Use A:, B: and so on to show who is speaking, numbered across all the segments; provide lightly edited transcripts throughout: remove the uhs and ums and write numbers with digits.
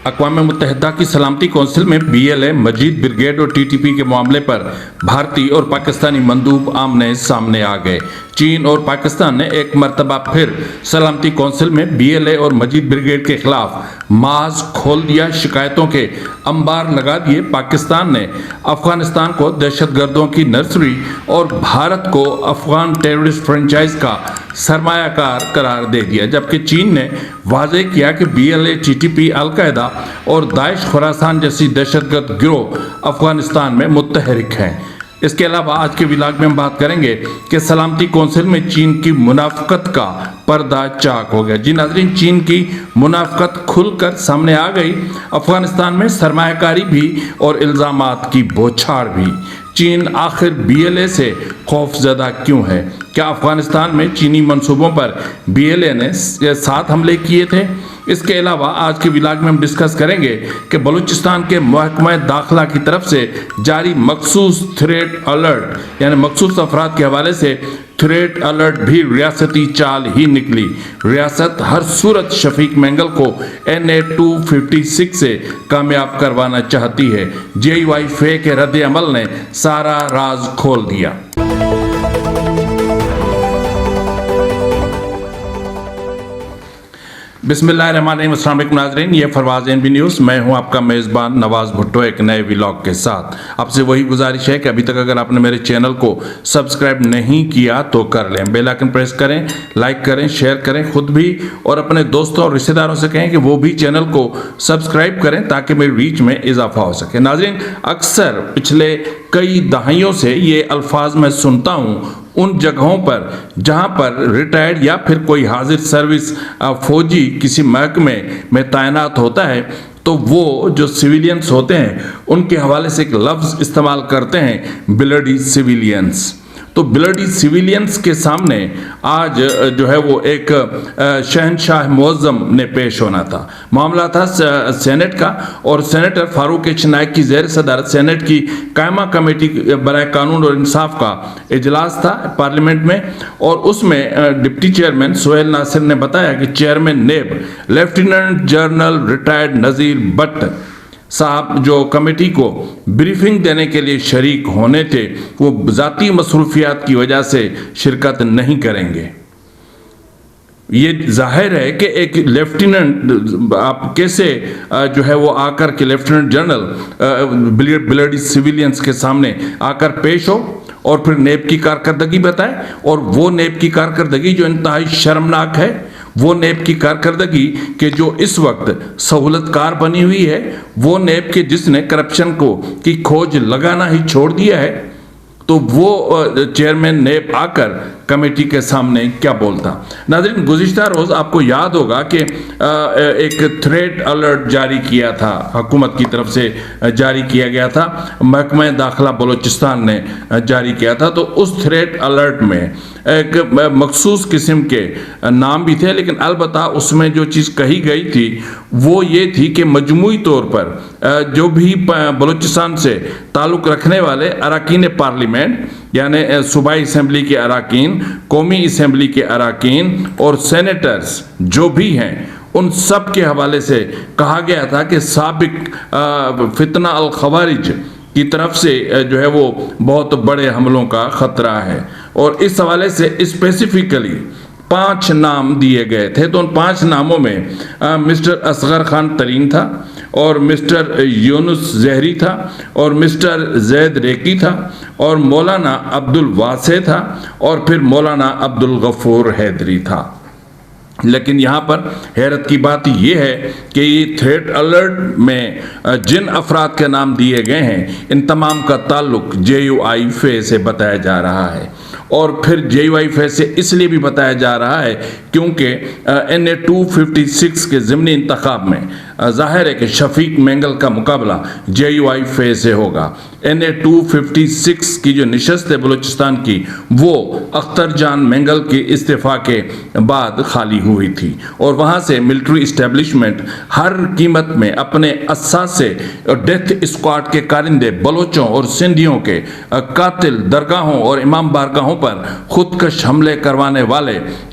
A: اقوام متحدہ کی سلامتی کونسل میں B L A Majeed brigade اور ٹی ٹی پی کے معاملے پر بھارتی اور پاکستانی مندوب آمنے سامنے آ گئے۔ چین اور پاکستان نے ایک مرتبہ پھر سلامتی کونسل میں بی ایل اے اور مجید بریگیڈ کے خلاف محاذ کھول دیا، شکایتوں کے انبار لگا دیے۔ پاکستان نے افغانستان کو دہشت گردوں کی نرسری اور بھارت کو افغان ٹیررسٹ فرنچائز کا سرمایہ کار قرار دے دیا، جبکہ چین نے واضح کیا کہ B L A, T T P, القاعدہ اور داعش خراسان جیسی دہشت گرد گروہ افغانستان میں متحرک ہیں۔ اس کے علاوہ آج کے ولاگ میں ہم بات کریں گے کہ سلامتی کونسل میں چین کی منافقت کا پردہ چاک ہو گیا۔ جی ناظرین، چین کی منافقت کھل کر سامنے آ گئی۔ افغانستان میں سرمایہ کاری بھی اور الزامات کی بوچھاڑ بھی۔ چین آخر بی ایل اے سے خوف زدہ کیوں ہے؟ کیا افغانستان میں چینی منصوبوں پر بی ایل اے نے 7 حملے کیے تھے؟ اس کے علاوہ آج کے ولاگ میں ہم ڈسکس کریں گے کہ بلوچستان کے محکمہ داخلہ کی طرف سے جاری مخصوص تھریٹ الرٹ، یعنی مخصوص افراد کے حوالے سے تھریٹ الرٹ بھی ریاستی چال ہی نکلی۔ ریاست ہر صورت شفیق مینگل کو NA 256 سے کامیاب کروانا چاہتی ہے۔ JY کے رد عمل نے سارا راز کھول دیا۔ بسم اللہ الرحمن الرحیم۔ السلام علیکم ناظرین، یہ فروز NB نیوز، میں ہوں آپ کا میزبان نواز بھٹو ایک نئے ولاگ کے ساتھ۔ آپ سے وہی گزارش ہے کہ ابھی تک اگر آپ نے میرے چینل کو سبسکرائب نہیں کیا تو کر لیں، بیل آئکن پریس کریں، لائک کریں، شیئر کریں، خود بھی اور اپنے دوستوں اور رشتہ داروں سے کہیں کہ وہ بھی چینل کو سبسکرائب کریں تاکہ میری ریچ میں اضافہ ہو سکے۔ ناظرین، اکثر پچھلے کئی دہائیوں سے یہ الفاظ میں سنتا ہوں ان جگہوں پر جہاں پر ریٹائرڈ یا پھر کوئی حاضر سروس فوجی کسی محکمے میں تعینات ہوتا ہے تو وہ جو سویلینز ہوتے ہیں ان کے حوالے سے ایک لفظ استعمال کرتے ہیں، بلڈی سویلینز۔ تو بلڈی سویلینز کے سامنے آج جو ہے وہ ایک شہنشاہ معظم نے پیش ہونا تھا۔ معاملہ تھا سینٹ کا، اور سینیٹر فاروق ایچ نائک کی زیر صدارت سینٹ کی قائمہ کمیٹی برائے قانون اور انصاف کا اجلاس تھا پارلیمنٹ میں، اور اس میں ڈپٹی چیئرمین سہیل ناصر نے بتایا کہ chairman NAB lieutenant general retired Nazir but صاحب جو کمیٹی کو بریفنگ دینے کے لیے شریک ہونے تھے، وہ ذاتی مصروفیات کی وجہ سے شرکت نہیں کریں گے۔ یہ ظاہر ہے کہ ایک لیفٹیننٹ آپ کیسے جو ہے وہ آ کر کے لیفٹیننٹ جنرل بلڈی سویلینز کے سامنے آ کر پیش ہو اور پھر نیب کی کارکردگی بتائے، اور وہ نیب کی کارکردگی جو انتہائی شرمناک ہے، وہ نیب کی کارکردگی کہ جو اس وقت سہولت کار بنی ہوئی ہے، وہ نیب کے جس نے کرپشن کی کھوج لگانا ہی چھوڑ دیا ہے، تو وہ چیئرمین نیب آ کر کمیٹی کے سامنے کیا بولتا۔ ناظرین، گزشتہ روز آپ کو یاد ہوگا کہ ایک تھریٹ الرٹ جاری کیا تھا، حکومت کی طرف سے جاری کیا گیا تھا، محکمہ داخلہ بلوچستان نے جاری کیا تھا۔ تو اس تھریٹ الرٹ میں ایک مخصوص قسم کے نام بھی تھے، لیکن البتہ اس میں جو چیز کہی گئی تھی وہ یہ تھی کہ مجموعی طور پر جو بھی بلوچستان سے تعلق رکھنے والے اراکین پارلیمنٹ، یعنی صوبائی اسمبلی کے اراکین، قومی اسمبلی کے اراکین اور سینیٹرز جو بھی ہیں، ان سب کے حوالے سے کہا گیا تھا کہ سابق فتنہ الخوارج کی طرف سے جو ہے وہ بہت بڑے حملوں کا خطرہ ہے، اور اس حوالے سے اسپیسیفکلی 5 نام دیے گئے تھے۔ تو ان 5 ناموں میں مسٹر اصغر خان ترین تھا، اور مسٹر یونس زہری تھا، اور مسٹر زید ریکی تھا، اور مولانا عبد الواسع تھا، اور پھر مولانا عبد الغفور حیدری تھا۔ لیکن یہاں پر حیرت کی بات یہ ہے کہ یہ تھریٹ الرٹ میں جن افراد کے نام دیے گئے ہیں، ان تمام کا تعلق JY سے بتایا جا رہا ہے، اور پھر JY سے اس لیے بھی بتایا جا رہا ہے کیونکہ NA 256 کے ضمنی انتخاب میں ظاہر ہے کہ شفیق مینگل کا مقابلہ JY سے ہوگا۔ NA 256 کی جو نشست ہے بلوچستان کی، وہ اختر جان مینگل کی استعفیٰ کے بعد خالی ہوئی تھی، اور وہاں سے ملٹری اسٹیبلشمنٹ ہر قیمت میں اپنے اثاثے اور ڈیتھ اسکواڈ کے کارندے بلوچوں اور سندھیوں کے قاتل درگاہوں اور امام بارگاہوں پر خودکش حملے کروانے والے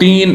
A: 3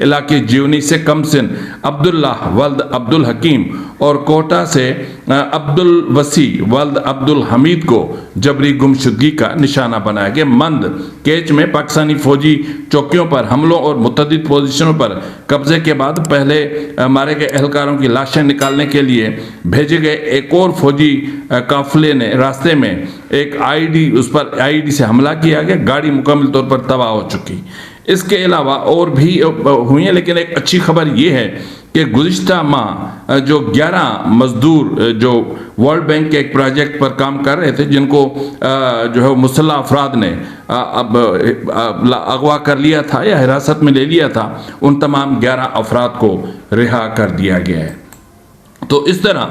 A: علاقے جیونی سے کم سن عبداللہ ولد عبدالحکیم اور کوٹا سے عبدالوسیع ولد عبدالحمید کو جبری گمشدگی کا نشانہ بنایا گیا۔ مند کیچ میں پاکستانی فوجی چوکیوں پر حملوں اور متعدد پوزیشنوں پر قبضے کے بعد پہلے مارے گئے اہلکاروں کی لاشیں نکالنے کے لیے بھیجے گئے ایک اور فوجی قافلے نے راستے میں ایک اس پر آئی ڈی سے حملہ کیا گیا۔ گاڑی مکمل طور پر تباہ ہو چکی۔ اس کے علاوہ اور بھی ہوئی ہیں، لیکن ایک اچھی خبر یہ ہے کہ گزشتہ ماہ جو 11 مزدور جو ورلڈ بینک کے ایک پروجیکٹ پر کام کر رہے تھے، جن کو جو ہے مسلح افراد نے اغوا کر لیا تھا یا حراست میں لے لیا تھا، ان تمام 11 افراد کو رہا کر دیا گیا ہے۔ تو اس طرح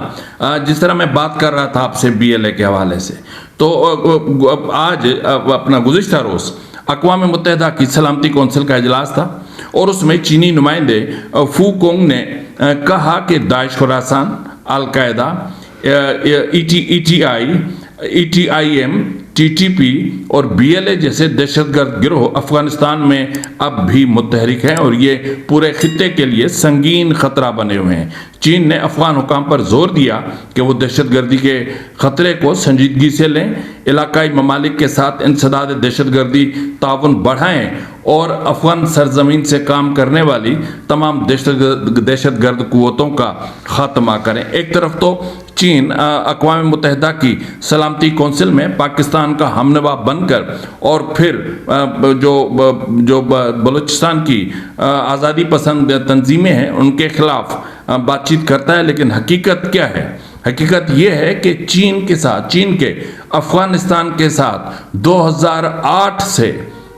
A: جس طرح میں بات کر رہا تھا آپ سے BLA کے حوالے سے، تو آج اپنا گزشتہ روز اقوام متحدہ کی سلامتی کونسل کا اجلاس تھا، اور اس میں چینی نمائندے فو کونگ نے کہا کہ داعش خراسان، القاعدہ، ETIM، TTP اور BLA جیسے دہشت گرد گروہ افغانستان میں اب بھی متحرک ہیں اور یہ پورے خطے کے لیے سنگین خطرہ بنے ہوئے ہیں۔ چین نے افغان حکام پر زور دیا کہ وہ دہشت گردی کے خطرے کو سنجیدگی سے لیں، علاقائی ممالک کے ساتھ انسداد دہشت گردی تعاون بڑھائیں اور افغان سرزمین سے کام کرنے والی تمام دہشت گرد قوتوں کا خاتمہ کریں۔ ایک طرف تو چین اقوام متحدہ کی سلامتی کونسل میں پاکستان کا ہمنوا بن کر اور پھر جو بلوچستان کی آزادی پسند تنظیمیں ہیں ان کے خلاف بات چیت کرتا ہے، لیکن حقیقت کیا ہے؟ حقیقت یہ ہے کہ چین کے افغانستان کے ساتھ 2008 سے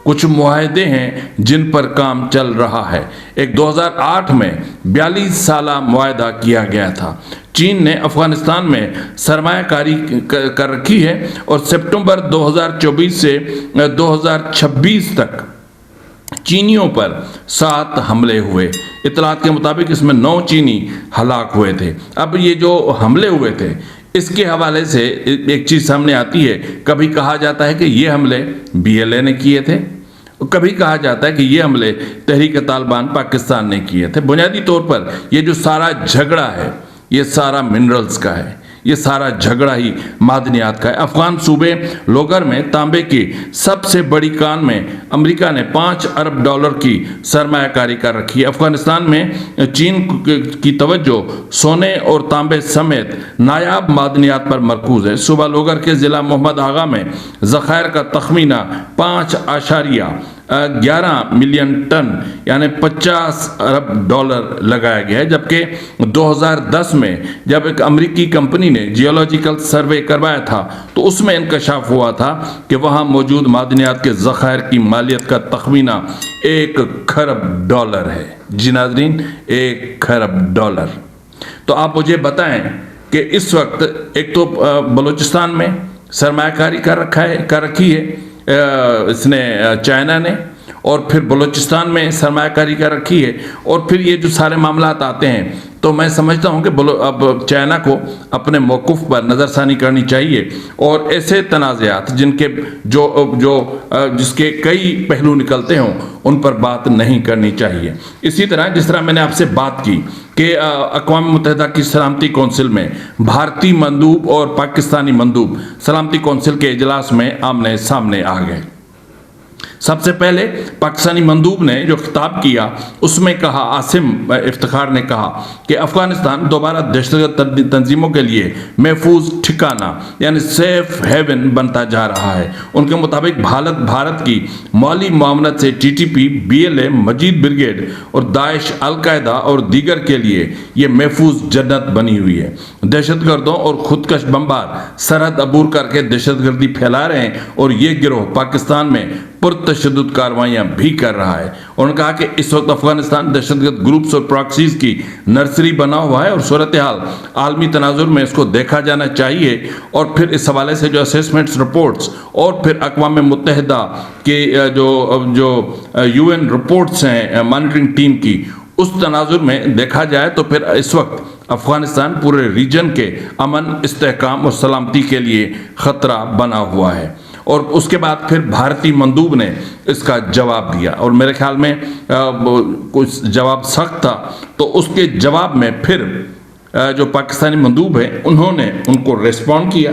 A: کچھ معاہدے ہیں جن پر کام چل رہا ہے۔ ایک 2008 میں 42 سالہ معاہدہ کیا گیا تھا۔ چین نے افغانستان میں سرمایہ کاری کر رکھی ہے اور سپٹمبر 2024 سے 2026 تک چینیوں پر 7 حملے ہوئے۔ اطلاعات کے مطابق اس میں 9 چینی ہلاک ہوئے تھے۔ اب یہ جو حملے ہوئے تھے اس کے حوالے سے ایک چیز سامنے آتی ہے، کبھی کہا جاتا ہے کہ یہ حملے BLA نے کیے تھے، کبھی کہا جاتا ہے کہ یہ حملے تحریک طالبان پاکستان نے کیے تھے۔ بنیادی طور پر یہ جو سارا جھگڑا ہے یہ سارا منرلز کا ہے، یہ سارا جھگڑا ہی معدنیات کا ہے۔ افغان صوبے لوگر میں تانبے کی سب سے بڑی کان میں امریکہ نے $5 ارب کی سرمایہ کاری کر رکھی ہے۔ افغانستان میں چین کی توجہ سونے اور تانبے سمیت نایاب معدنیات پر مرکوز ہے۔ صوبہ لوگر کے ضلع محمد آغا میں ذخائر کا تخمینہ 5.11 ملین ٹن یعنی $50 ارب لگایا گیا ہے، جبکہ 2010 میں جب ایک امریکی کمپنی نے جیولوجیکل سروے کروایا تھا تو اس میں انکشاف ہوا تھا کہ وہاں موجود معدنیات کے ذخائر کی مالیت کا تخمینہ $1 کھرب ہے۔ جی ناظرین، $1 کھرب۔ تو آپ مجھے بتائیں کہ اس وقت ایک تو بلوچستان میں سرمایہ کاری کر رکھی ہے اس نے چائنا نے، اور پھر بلوچستان میں سرمایہ کاری کر رکھی ہے، اور پھر یہ جو سارے معاملات آتے ہیں تو میں سمجھتا ہوں کہ اب چائنا کو اپنے موقف پر نظر ثانی کرنی چاہیے اور ایسے تنازعات جس کے کئی پہلو نکلتے ہوں ان پر بات نہیں کرنی چاہیے۔ اسی طرح جس طرح میں نے آپ سے بات کی کہ اقوام متحدہ کی سلامتی کونسل میں بھارتی مندوب اور پاکستانی مندوب سلامتی کونسل کے اجلاس میں آمنے سامنے آ گئے۔ سب سے پہلے پاکستانی مندوب نے جو خطاب کیا اس میں کہا، عاصم افتخار نے کہا کہ افغانستان دوبارہ دہشت گرد تنظیموں کے لیے محفوظ ٹھکانہ یعنی سیف ہیون بنتا جا رہا ہے۔ ان کے مطابق بھارت کی مالی معاونت سے TTP، BLA، مجید بریگیڈ اور داعش، القاعدہ اور دیگر کے لیے یہ محفوظ جنت بنی ہوئی ہے۔ دہشت گردوں اور خودکش بمبار سرحد عبور کر کے دہشت گردی پھیلا رہے ہیں اور یہ گروہ پاکستان میں پرتشدد کاروائیاں بھی کر رہا ہے۔ انہوں نے کہا کہ اس وقت افغانستان دہشت گرد گروپس اور پراکسیز کی نرسری بنا ہوا ہے اور صورتحال عالمی تناظر میں اس کو دیکھا جانا چاہیے، اور پھر اس حوالے سے جو اسیسمنٹس رپورٹس اور پھر اقوام متحدہ کے جو UN رپورٹس ہیں مانیٹرنگ ٹیم کی، اس تناظر میں دیکھا جائے تو پھر اس وقت افغانستان پورے ریجن کے امن، استحکام اور سلامتی کے لیے خطرہ بنا ہوا ہے۔ اور اس کے بعد پھر بھارتی مندوب نے اس کا جواب دیا، اور میرے خیال میں کچھ جواب سخت تھا، تو اس کے جواب میں پھر جو پاکستانی مندوب ہیں انہوں نے ان کو ریسپونڈ کیا،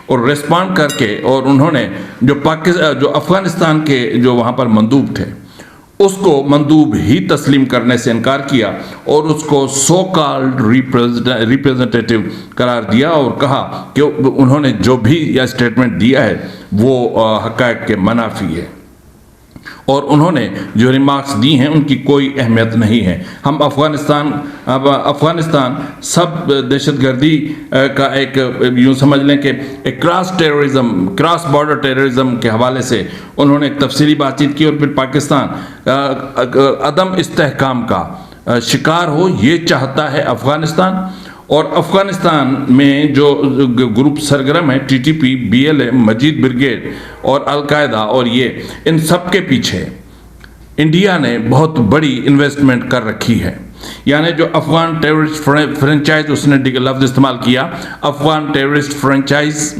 A: اور ریسپونڈ کر کے اور انہوں نے جو افغانستان کے جو وہاں پر مندوب تھے اس کو مندوب ہی تسلیم کرنے سے انکار کیا، اور اس کو سو کالڈ ریپریزنٹیٹیو قرار دیا، اور کہا کہ انہوں نے جو بھی یہ اسٹیٹمنٹ دیا ہے وہ حقائق کے منافی ہے، اور انہوں نے جو ریمارکس دی ہیں ان کی کوئی اہمیت نہیں ہے۔ ہم افغانستان سب دہشت گردی کا ایک یوں سمجھ لیں کہ ایک کراس بارڈر ٹیررزم کے حوالے سے انہوں نے ایک تفصیلی بات چیت کی، اور پھر پاکستان عدم استحکام کا شکار ہو یہ چاہتا ہے افغانستان، اور افغانستان میں جو گروپ سرگرم ہے T T P, B L A, Majeed brigade اور القاعدہ، اور یہ ان سب کے پیچھے انڈیا نے بہت بڑی انویسٹمنٹ کر رکھی ہے۔ یعنی جو افغان ٹیررسٹ فرنچائز، اس نے لفظ استعمال کیا، افغان ٹیررسٹ فرنچائز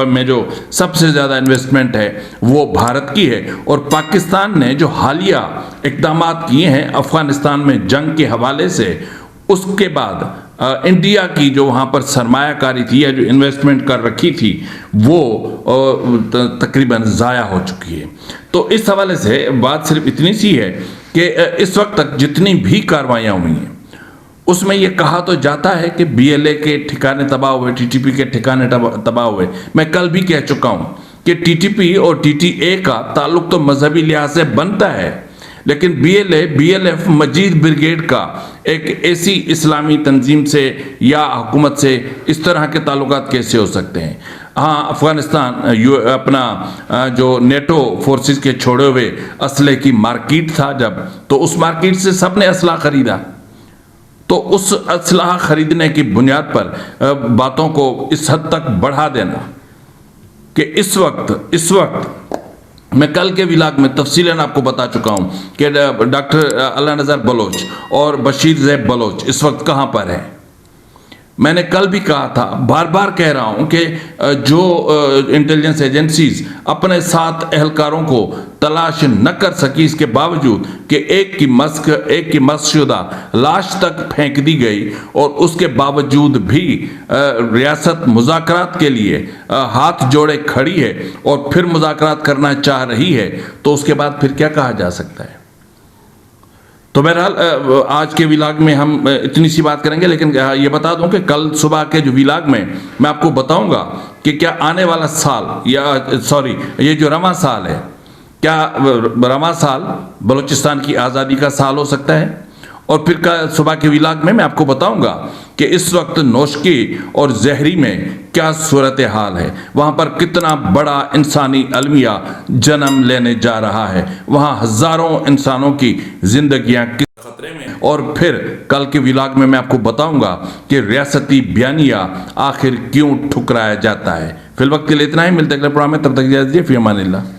A: میں جو سب سے زیادہ انویسٹمنٹ ہے وہ بھارت کی ہے، اور پاکستان نے جو حالیہ اقدامات کیے ہیں افغانستان میں جنگ کے حوالے سے، اس کے بعد انڈیا کی جو وہاں پر سرمایہ کاری تھی یا جو انویسٹمنٹ کر رکھی تھی وہ تقریباً ضائع ہو چکی ہے۔ تو اس حوالے سے بات صرف اتنی سی ہے کہ اس وقت تک جتنی بھی کاروائیاں ہوئی ہیں اس میں یہ کہا تو جاتا ہے کہ بی ایل اے کے ٹھکانے تباہ ہوئے، ٹی ٹی پی کے ٹھکانے تباہ ہوئے۔ میں کل بھی کہہ چکا ہوں کہ ٹی ٹی پی اور ٹی ٹی اے کا تعلق تو مذہبی لحاظ سے بنتا ہے، لیکن B L F Majeed brigade کا ایک ایسی اسلامی تنظیم سے یا حکومت سے اس طرح کے تعلقات کیسے ہو سکتے ہیں؟ ہاں، افغانستان اپنا جو نیٹو فورسز کے چھوڑے ہوئے اسلحے کی مارکیٹ تھا جب، تو اس مارکیٹ سے سب نے اسلحہ خریدا، تو اس اسلحہ خریدنے کی بنیاد پر باتوں کو اس حد تک بڑھا دینا کہ اس وقت میں کل کے ولاگ میں تفصیلاً آپ کو بتا چکا ہوں کہ ڈاکٹر اللہ نظر بلوچ اور بشیر زیب بلوچ اس وقت کہاں پر ہیں۔ میں نے کل بھی کہا تھا، بار بار کہہ رہا ہوں کہ جو انٹیلیجنس ایجنسیز اپنے 7 اہلکاروں کو تلاش نہ کر سکی، اس کے باوجود کہ ایک کی مسخ شدہ لاش تک پھینک دی گئی، اور اس کے باوجود بھی ریاست مذاکرات کے لیے ہاتھ جوڑے کھڑی ہے اور پھر مذاکرات کرنا چاہ رہی ہے، تو اس کے بعد پھر کیا کہا جا سکتا ہے؟ تو بہرحال آج کے ولاگ میں ہم اتنی سی بات کریں گے، لیکن یہ بتا دوں کہ کل صبح کے جو ولاگ میں آپ کو بتاؤں گا کہ کیا آنے والا سال یہ جو رواں سال ہے، کیا رواں سال بلوچستان کی آزادی کا سال ہو سکتا ہے؟ اور پھر صبح کے ولاگ میں آپ کو بتاؤں گا کہ اس وقت نوشکی اور زہری میں کیا صورتحال ہے، وہاں پر کتنا بڑا انسانی المیہ جنم لینے جا رہا ہے، وہاں ہزاروں انسانوں کی زندگیاں کس خطرے میں، اور پھر کل کے ولاگ میں آپ کو بتاؤں گا کہ ریاستی بیانیہ آخر کیوں ٹھکرایا جاتا ہے۔ فی الوقت کے لیے اتنا ہی، ملتے ہیں اگلے پروگرام میں، تب تک اجازت دیجیے، فی امان اللہ۔